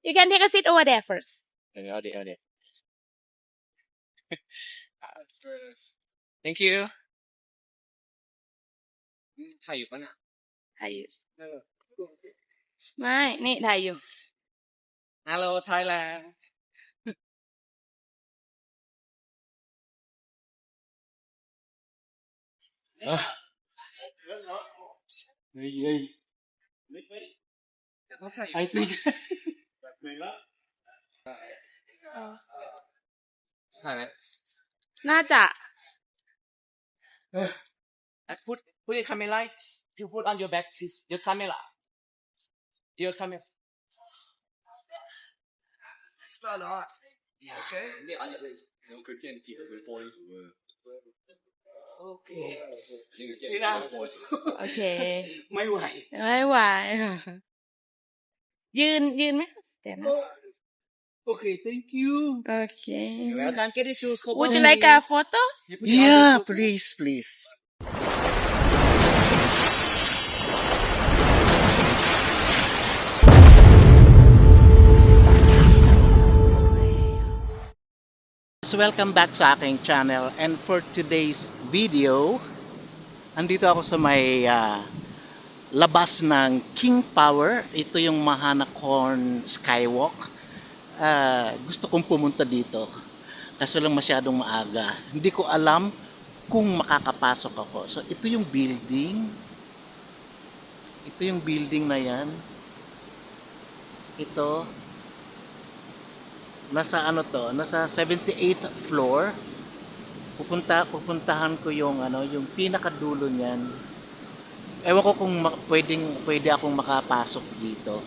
You can take a seat over there first. Okay. That's very nice. Thank you. ถ่ายอยู่ปะเนี่ย ถ่ายอยู่ไม่นี่ถ่ายอยู่ Hello Thailand. Hey. I think ถ่ายไหม น่าจะ Put your camera. You put on your back, please. Your camera. it's not hot. Yeah. Okay. Yeah, on your way. No, 그렇게 뒤로 보니. Okay. โอเค ไม่ไหว ไม่ไหวยืนไหมเดี๋ยวนะ Okay, thank you. โอเค Welcome. Get your shoes. Would you like a photo? Yeah, please. So welcome back sa aking channel, and for today's video, andito ako sa may labas ng King Power. Ito yung Mahanacorn Skywalk. Gusto kong pumunta dito kaso lang masyadong maaga. Hindi ko alam kung makakapasok ako. So ito yung building. Ito yung building na yan. Ito. Nasa ano to? Nasa 78th floor. Pupuntahan ko yung yung pinakadulo niyan. Ewan ko kung pwede akong makapasok dito.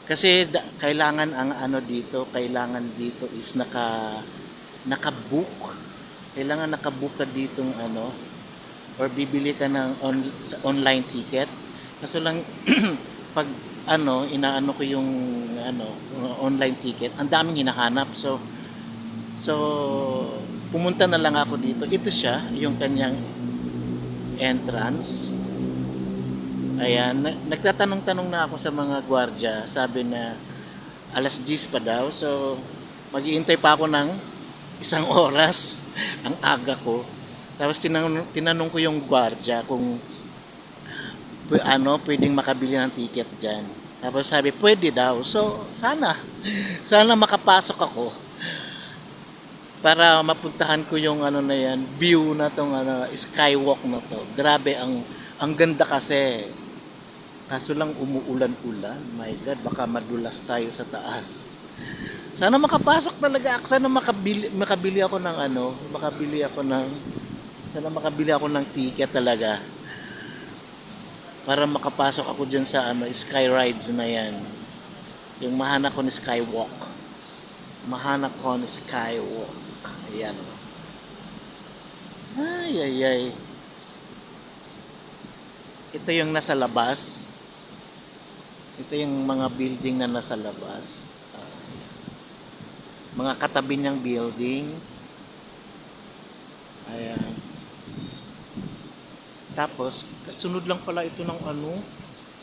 Kasi kailangan kailangan dito is naka-book. Kailangan naka-book ka ditong or bibili ka ng online ticket. Kaso lang pag inaano ko yung online ticket, ang daming hinahanap. So pumunta na lang ako dito. Ito siya, yung kanyang entrance. Ayan, nagtatanong-tanong na ako sa mga gwardiya. Sabi na 10:00 pa daw. So mag-iintay pa ako ng 1 oras. Ang aga ko. Tapos tinanong ko yung gwardiya kung pwedeng makabili ng ticket dyan. Tapos sabi, pwede daw. So, sana makapasok ako para mapuntahan ko yung na yan, view na tong skywalk na to. Grabe, ang ganda kasi. Kaso lang umuulan-ulan. My God, baka madulas tayo sa taas. Sana makapasok talaga ako. Sana makabili ako ng ticket talaga. Para makapasok ako dyan sa sky rides na yan. Yung Mahanacorn Skywalk. Mahanacorn Skywalk. Ayan. Ay. Ito yung nasa labas. Ito yung mga building na nasa labas. Mga katabi niyang building. Ayan. Tapos, sunod lang pala ito ng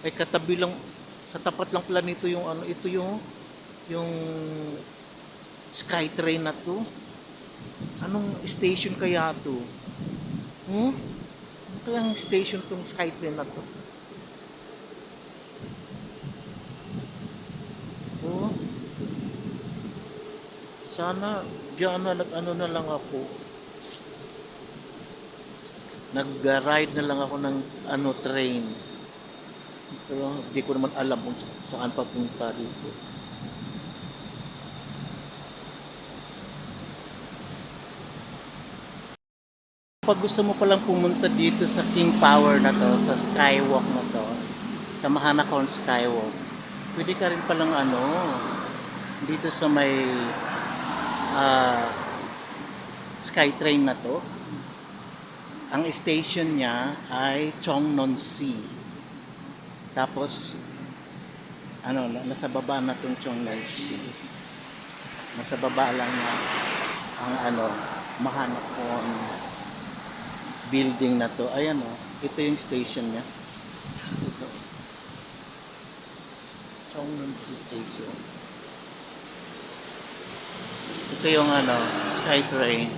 ay katabi lang, sa tapat lang pala nito yung ito yung Skytrain na to. Anong station kaya to? Ano kayang station tong Skytrain na to? Sana diyan na lang ako. Nag-ride na lang ako ng train. Pero hindi ko naman alam kung saan papunta dito. Pag gusto mo palang pumunta dito sa King Power na to, sa Skywalk na to, sa Mahanacorn Skywalk, pwede ka rin palang dito sa may Skytrain na to. Ang station niya ay Chongnon-si. Tapos nasa baba na tong Chongnon-si. Nasa baba lang na ang Mahanacorn building na to. Ayan ito yung station niya. Ito. Chongnon-si Station. Ito yung SkyTrain.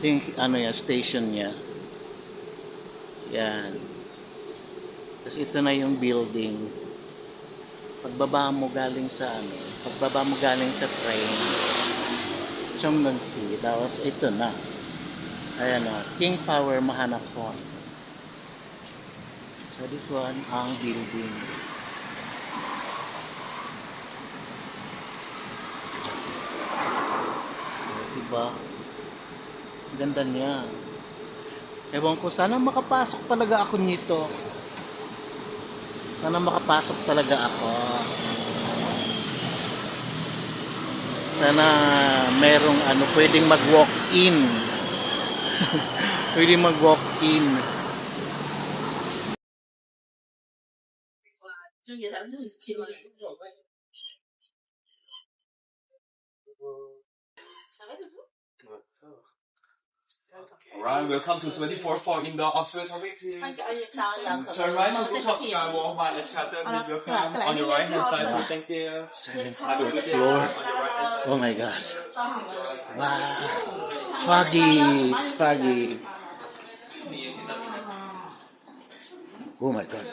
Ito yung station niya. Yan. Tapos ito na yung building. Pagbaba mo galing sa train, Chongnon-si. Tapos ito na. Ayan o, King Power Mahanapon. So this one ang building. Diba? Ganda niya. Ewan ko, sana makapasok talaga ako nito. Sana makapasok talaga ako. Sana merong pwedeng mag-walk-in. Pwedeng mag-walk-in. Alright, welcome to 24th floor indoor observatory. Turn right to rooftop skywalk by escalator. Please welcome on your right hand side. Thank you. 7th floor. Oh my God. Wow. Foggy. It's foggy. Oh my God.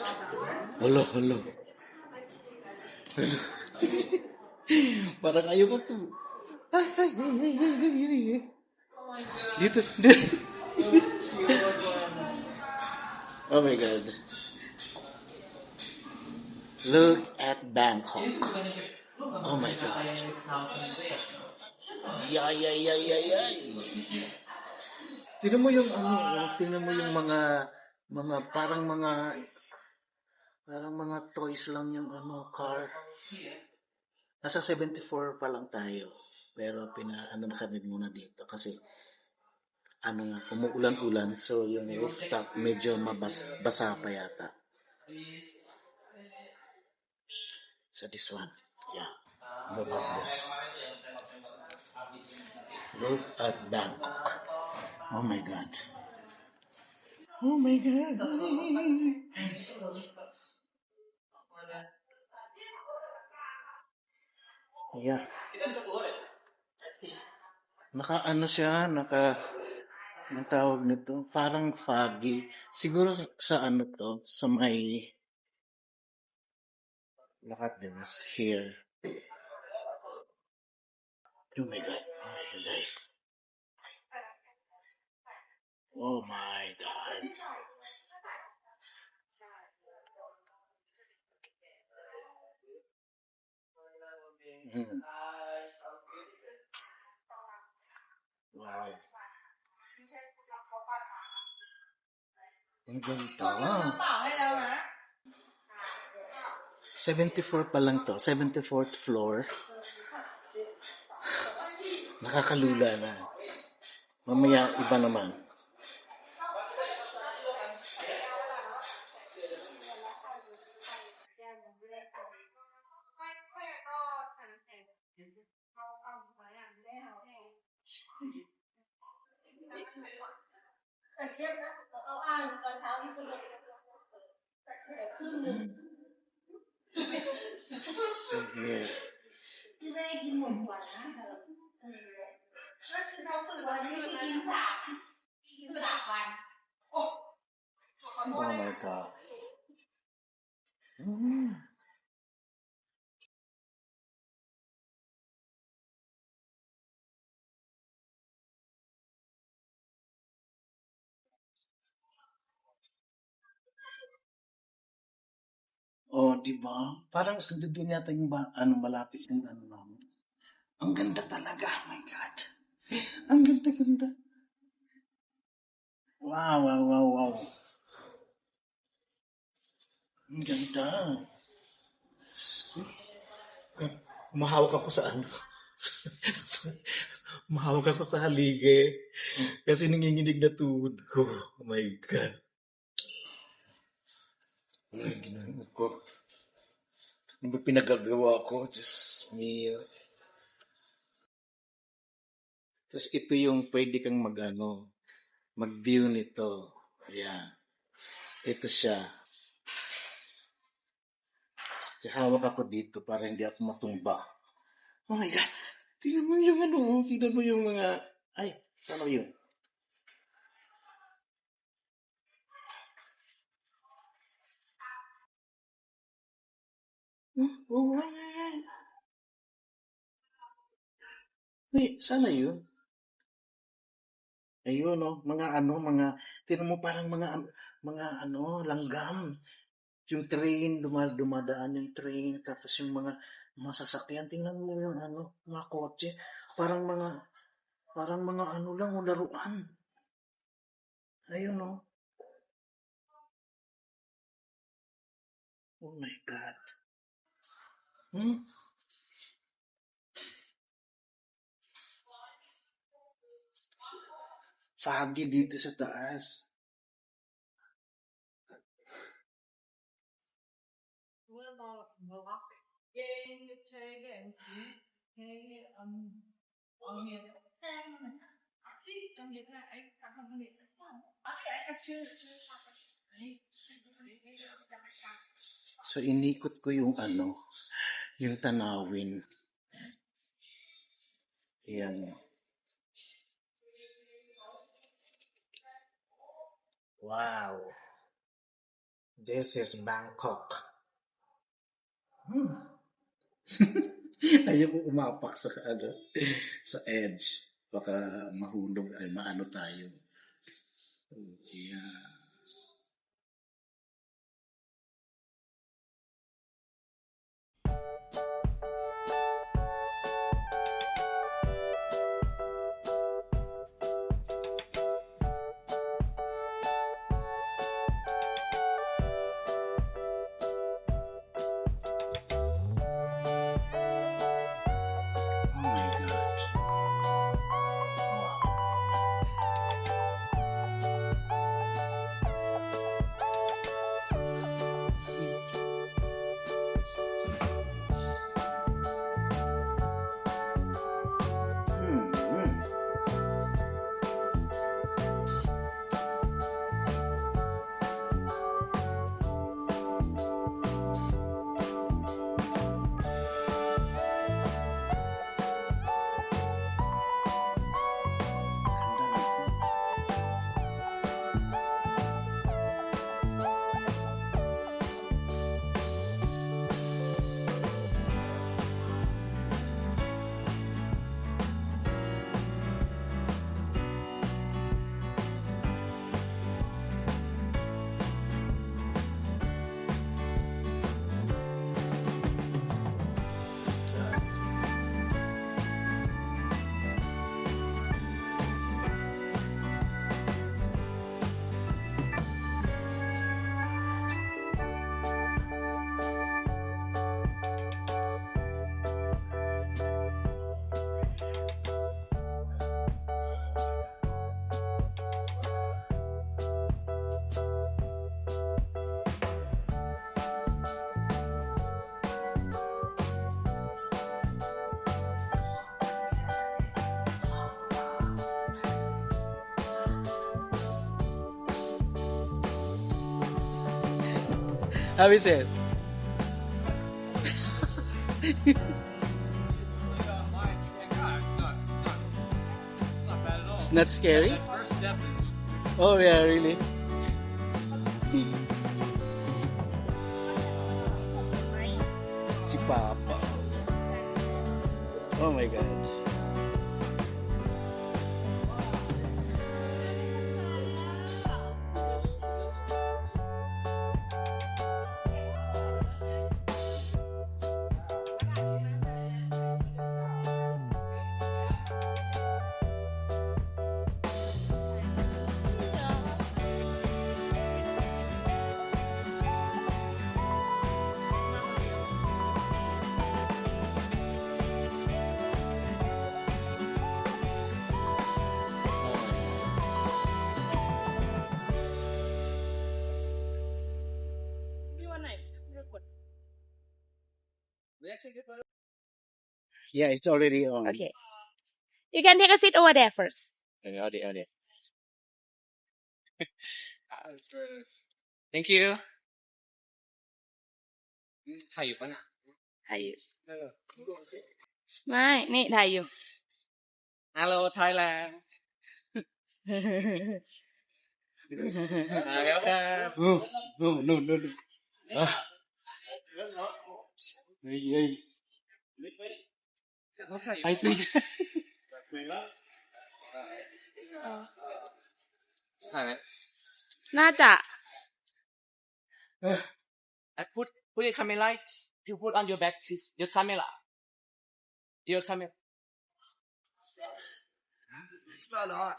Hello. Parang ayoko to. Dito. Oh my God. Look at Bangkok. Oh my God. Yay. Tingnan mo yung mga toys lang yung car. Nasa 74 pa lang tayo. Pero na kami muna dito kasi umuulan-ulan, so yung rooftop medyo basa pa yata. So this one, yeah, look at this. Look at Bangkok. Oh my God. Yeah. Ang tawag nito, parang foggy. Siguro sa sa may, look at this here. Oh my God. Oh my God. Wow. Ang ganda. 74 pa lang to. 74th floor. Nakakalula na. Mamaya iba naman. So here. Oh my God. Oh, di ba? Parang doon yata yung malapit yung namin. Ang ganda talaga. Oh my God. Ang ganda. Wow. Ang ganda. Mahawak ako sa Mahawak ako sa haligi. Kasi nanginginig na tuhod ko. Oh my God. Ay, ginano ko. Ano ba pinagagawa ko? Just me. Tapos ito yung pwede kang mag-view nito. Ayan. Ito siya. Hawak ako dito para hindi ako matumba. Oh my God. Tingnan mo yung ano. Tingnan mo yung mga... Ay, sana yun? Oh, ay. Wait, sana yun? Ayun, no? Tingnan mo parang mga langgam. Yung train, dumadaan yung train, tapos yung mga sasakyan, tingnan mo yung mga kotse, parang mga lang, laruan. Ayun, no? Oh my God. Foggy dito sa taas. So, inikot ko yung tanawin. Ayan. Wow. This is Bangkok. Ayoko umapak sa edge. Baka mahulog ay maano tayo. Yeah. Oh my God. How is it? It's not scary? First step is just... Oh yeah, really? Si Papa. Oh my God. Yeah, it's already on. Okay. You can take a seat over there first. Okay. That's very nice. Thank you. ถ่ายอยู่ปะน่ะ ถ่ายอยู่ เออ ไม่นี่ถ่ายอยู่ Hello Thailand มาแล้วครับ I think ถ่ายไหม น่าจะ I put your camera you put on your back please your camera It's not hot.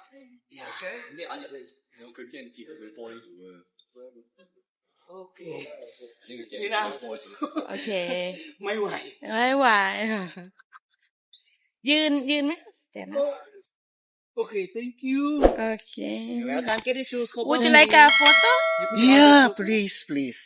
yeah okay on your face 佢驚跌佢玻璃度啊。 okay 你啦， โอเค ไม่ไหว ไม่ไหว ยืนไหมเดี๋ยวนะ Okay, thank you. โอเค welcome get the shoes Would you like a photo Yeah, please.